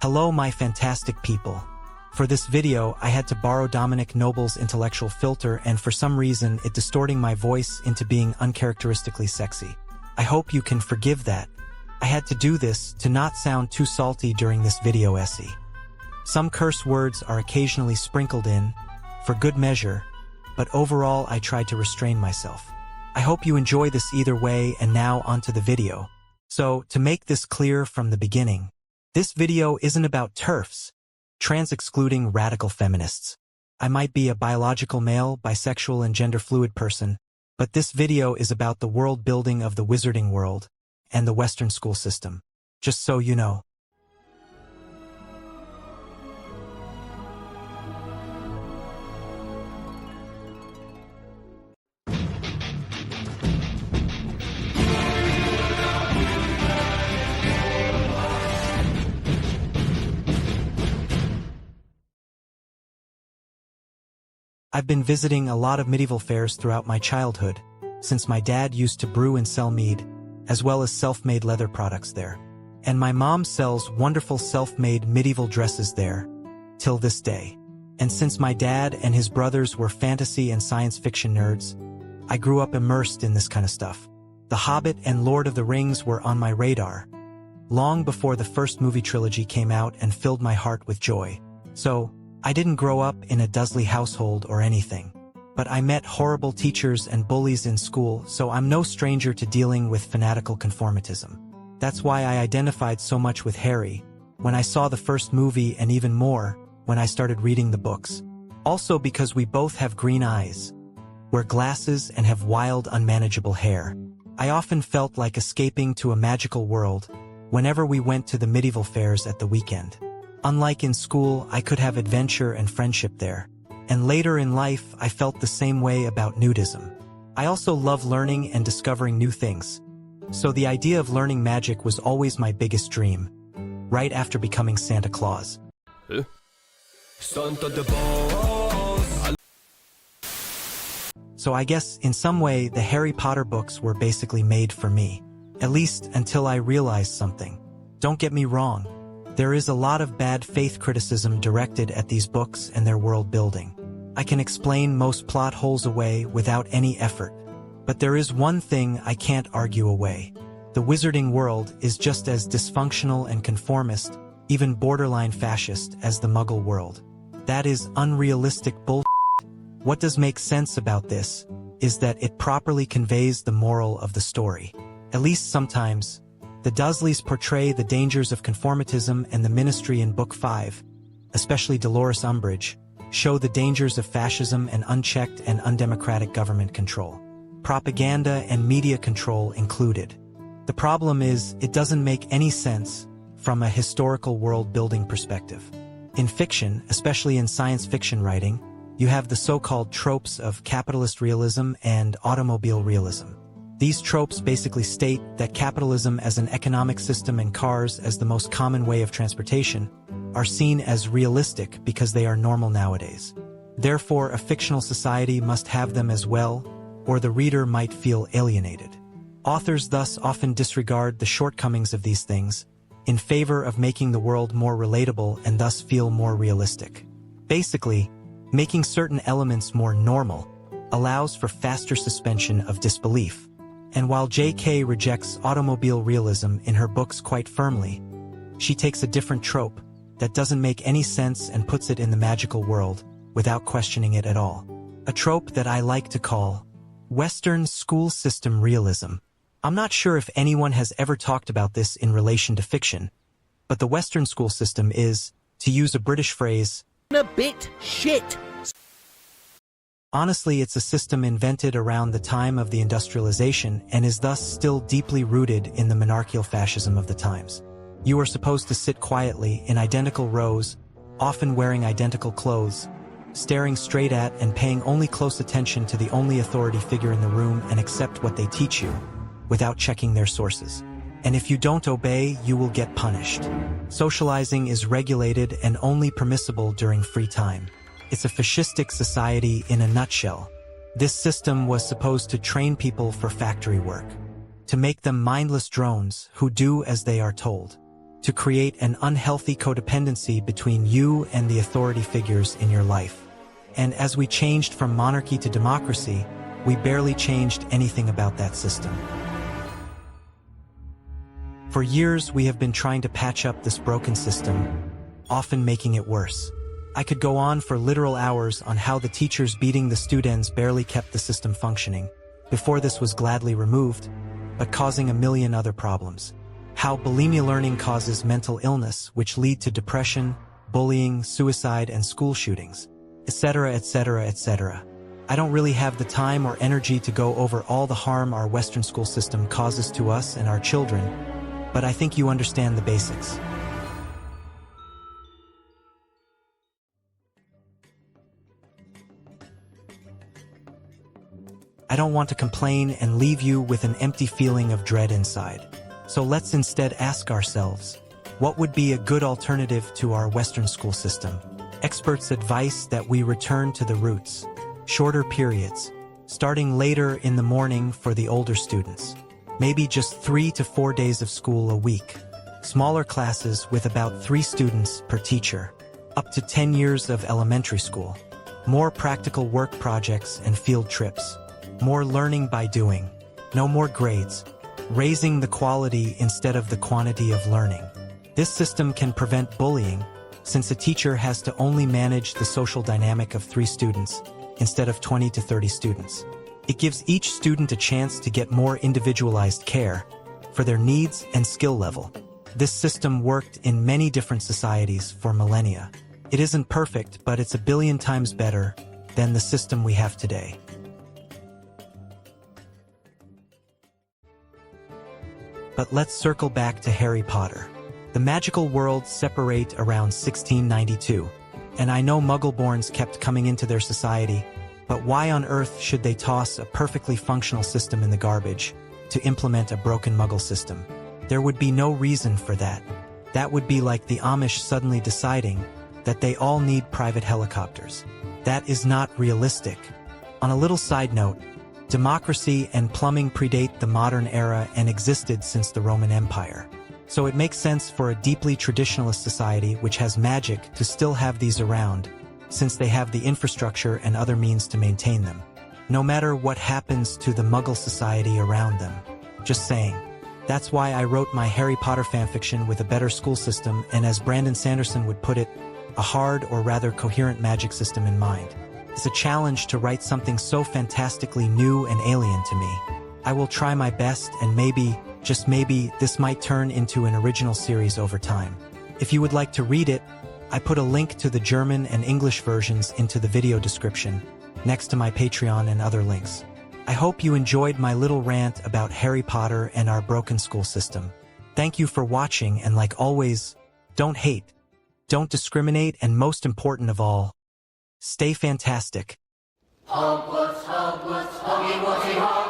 Hello my fantastic people. For this video, I had to borrow Dominic Noble's intellectual filter and for some reason it distorting my voice into being uncharacteristically sexy. I hope you can forgive that. I had to do this to not sound too salty during this video essay. Some curse words are occasionally sprinkled in, for good measure, but overall I tried to restrain myself. I hope you enjoy this either way and now onto the video. So, to make this clear from the beginning, this video isn't about TERFs, trans-excluding radical feminists. I might be a biological male, bisexual and gender-fluid person, but this video is about the world building of the wizarding world and the Western school system, just so you know. I've been visiting a lot of medieval fairs throughout my childhood, since my dad used to brew and sell mead, as well as self-made leather products there. And my mom sells wonderful self-made medieval dresses there, till this day. And since my dad and his brothers were fantasy and science fiction nerds, I grew up immersed in this kind of stuff. The Hobbit and Lord of the Rings were on my radar, long before the first movie trilogy came out and filled my heart with joy. So, I didn't grow up in a Dursley household or anything, but I met horrible teachers and bullies in school, so I'm no stranger to dealing with fanatical conformitism. That's why I identified so much with Harry when I saw the first movie and even more when I started reading the books. Also because we both have green eyes, wear glasses and have wild, unmanageable hair. I often felt like escaping to a magical world whenever we went to the medieval fairs at the weekend. Unlike in school, I could have adventure and friendship there. And later in life, I felt the same way about nudism. I also love learning and discovering new things. So the idea of learning magic was always my biggest dream, right after becoming Santa Claus. So I guess, in some way, the Harry Potter books were basically made for me. At least until I realized something. Don't get me wrong. There is a lot of bad faith criticism directed at these books and their world building. I can explain most plot holes away without any effort. But there is one thing I can't argue away. The wizarding world is just as dysfunctional and conformist, even borderline fascist, as the Muggle world. That is unrealistic bullshit. What does make sense about this is that it properly conveys the moral of the story. At least sometimes. The Dursleys portray the dangers of conformitism, and the Ministry in Book 5, especially Dolores Umbridge, show the dangers of fascism and unchecked and undemocratic government control. Propaganda and media control included. The problem is, it doesn't make any sense from a historical world-building perspective. In fiction, especially in science fiction writing, you have the so-called tropes of capitalist realism and automobile realism. These tropes basically state that capitalism as an economic system and cars as the most common way of transportation are seen as realistic because they are normal nowadays. Therefore, a fictional society must have them as well, or the reader might feel alienated. Authors thus often disregard the shortcomings of these things in favor of making the world more relatable and thus feel more realistic. Basically, making certain elements more normal allows for faster suspension of disbelief. And while J.K. rejects automobile realism in her books quite firmly, she takes a different trope that doesn't make any sense and puts it in the magical world without questioning it at all. A trope that I like to call Western school system realism. I'm not sure if anyone has ever talked about this in relation to fiction, but the Western school system is, to use a British phrase, a bit shit. Honestly, it's a system invented around the time of the industrialization and is thus still deeply rooted in the monarchical fascism of the times. You are supposed to sit quietly in identical rows, often wearing identical clothes, staring straight at and paying only close attention to the only authority figure in the room and accept what they teach you, without checking their sources. And if you don't obey, you will get punished. Socializing is regulated and only permissible during free time. It's a fascistic society in a nutshell. This system was supposed to train people for factory work, to make them mindless drones who do as they are told. to create an unhealthy codependency between you and the authority figures in your life. And as we changed from monarchy to democracy, we barely changed anything about that system. For years, we have been trying to patch up this broken system, often making it worse. I could go on for literal hours on how the teachers beating the students barely kept the system functioning. Before this was gladly removed, but causing a million other problems. How bulimia learning causes mental illness, which lead to depression, bullying, suicide, and school shootings, etc., etc., etc. I don't really have the time or energy to go over all the harm our Western school system causes to us and our children, but I think you understand the basics. I don't want to complain and leave you with an empty feeling of dread inside. So let's instead ask ourselves, what would be a good alternative to our Western school system? Experts advise that we return to the roots. Shorter periods, starting later in the morning for the older students. Maybe just 3 to 4 days of school a week. Smaller classes with about 3 students per teacher. Up to 10 years of elementary school. More practical work projects and field trips. More learning by doing. No more grades. Raising the quality instead of the quantity of learning. This system can prevent bullying, since a teacher has to only manage the social dynamic of 3 students, instead of 20 to 30 students. It gives each student a chance to get more individualized care for their needs and skill level. This system worked in many different societies for millennia. It isn't perfect, but it's a billion times better than the system we have today. But let's circle back to Harry Potter. The magical worlds separate around 1692, and I know Muggleborns kept coming into their society, but why on earth should they toss a perfectly functional system in the garbage to implement a broken Muggle system? There would be no reason for that. That would be like the Amish suddenly deciding that they all need private helicopters. That is not realistic. On a little side note, democracy and plumbing predate the modern era and existed since the Roman Empire. So it makes sense for a deeply traditionalist society which has magic to still have these around, since they have the infrastructure and other means to maintain them. No matter what happens to the Muggle society around them. Just saying. That's why I wrote my Harry Potter fanfiction with a better school system and, as Brandon Sanderson would put it, a hard or rather coherent magic system in mind. It's a challenge to write something so fantastically new and alien to me. I will try my best, and maybe, just maybe, this might turn into an original series over time. If you would like to read it, I put a link to the German and English versions into the video description, next to my Patreon and other links. I hope you enjoyed my little rant about Harry Potter and our broken school system. Thank you for watching, and like always, don't hate, don't discriminate, and most important of all, stay fantastic. Hogwarts, Hogwarts, Hoggy Woggy Hogwarts.